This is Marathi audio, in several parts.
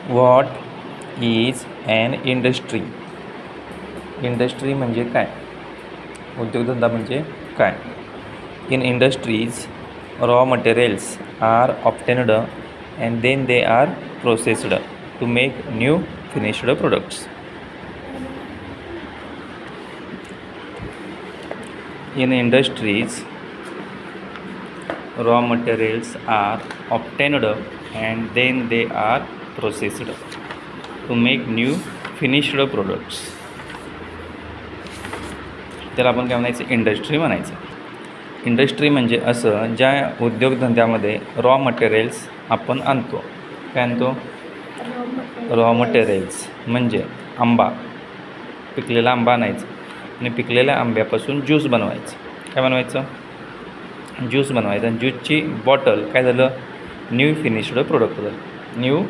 What is an industry? Industry म्हणजे काय? उद्योगधंदा म्हणजे काय? In industries raw materials are obtained and then they are processed to make new finished products. In industries, raw materials are obtained and then they are processed to make new finished products. त्याला आपण काय म्हणायचं? इंडस्ट्री म्हणायचं. इंडस्ट्री म्हणजे असं ज्या उद्योगधंद्यामध्ये रॉ मटेरियल्स आपण आणतो. काय आणतो? रॉ मटेरियल्स म्हणजे आंबा, पिकलेला आंबा आणायचा आणि पिकलेल्या आंब्यापासून ज्यूस बनवायचं. काय बनवायचं? ज्यूस बनवायचं. आणि ज्यूसची बॉटल काय झालं? न्यू फिनिश्ड प्रोडक्ट झालं. New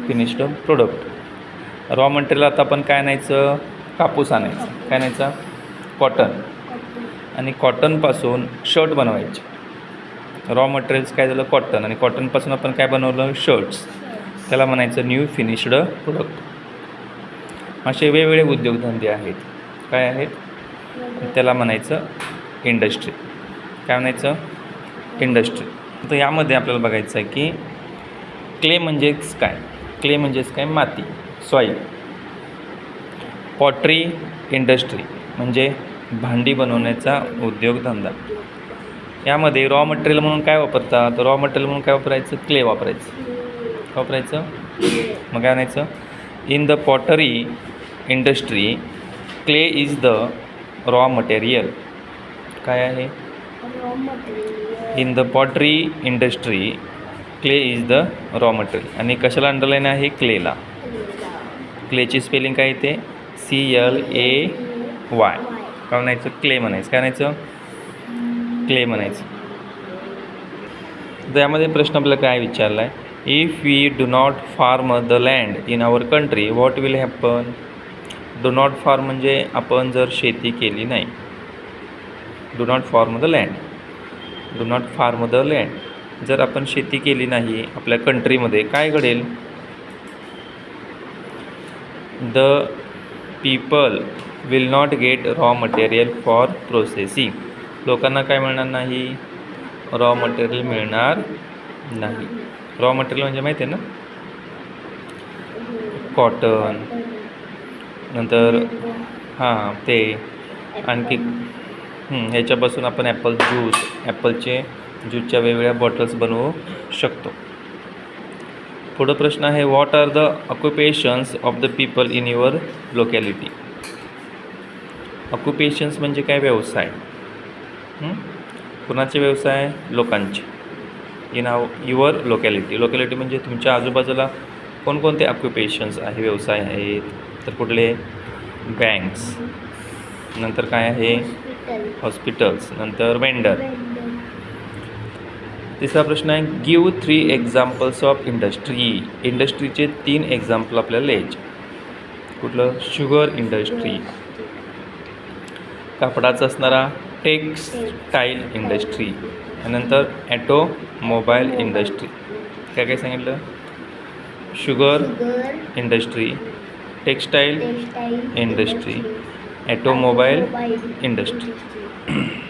finished product. Raw material आता आपण काय आणायचं? कापूस आणायचं. काय आणायचं? कॉटन. आणि कॉटनपासून शर्ट बनवायचे. रॉ मटेरियल्स काय झालं? कॉटन. आणि कॉटनपासून आपण काय बनवलं? शर्ट्स. त्याला म्हणायचं न्यू फिनिश्ड प्रोडक्ट. असे वेगवेगळे उद्योगधंदे आहेत. काय आहेत? त्याला म्हणायचं इंडस्ट्री. काय म्हणायचं? इंडस्ट्री. तर यामध्ये आपल्याला बघायचं आहे की क्ले म्हणजेच काय? क्ले म्हणजेच काय? माती, सॉईल. पॉटरी इंडस्ट्री म्हणजे भांडी बनवण्याचा उद्योगधंदा. यामध्ये रॉ मटेरियल म्हणून काय वापरतात? रॉ मटेरियल म्हणून काय वापरायचं? क्ले वापरायचं. मग काय म्हणायचं? In the pottery industry clay is the raw material. काय आहे? In the pottery industry clay is the raw material. आणि कशाला अंडरलाईन आहे? क्लेला. क्लेची स्पेलिंग काय येते? CLAY. काय म्हणायचं? क्ले म्हणायचं. काय म्हणायचं? क्ले म्हणायचं. तर यामध्ये प्रश्न आपल्याला काय विचारला आहे? If we do not farm the land in our country what will happen? Do not farm म्हणजे आपण जर शेती केली नाही. Do not farm the land. Do not farm the land. जर आपण शेती केली नाही आपल्या कंट्रीमध्ये काय घडेल? The people will not get raw material for processing. लोकांना काय मिळणार नाही? रॉ मटेरियल मिळणार नाही. रॉ मटेरियल म्हणजे माहिती आहे ना? कॉटन, नंतर ते आणखी ह्याच्यापासून आपण ॲपलचे ज्यूसच्या वेगवेगळ्या बॉटल्स बनवू शकतो. पुढं प्रश्न आहे what are the occupations of the people in your locality? Occupations म्हणजे काय? व्यवसाय. कुणाचे व्यवसाय? लोकांचे. In your locality. लोकॅलिटी म्हणजे तुमच्या आजूबाजूला कोणकोणते ऑक्युपेशन्स आहे, व्यवसाय आहेत? तर कुठले? बँक्स, नंतर काय आहे? हॉस्पिटल्स, नंतर वेंडर. तिसरा प्रश्न आहे गिव 3 एक्झाम्पल्स ऑफ इंडस्ट्री. इंडस्ट्रीचे 3 एक्झाम्पल आपल्याला लिहायचे. कुठलं? Sugar industry. कापडाचा असणारा टेक्सटाईल इंडस्ट्री. नंतर ॲटोमोबाईल इंडस्ट्री. काय काय सांगितलं? Sugar industry, textile industry, automobile industry.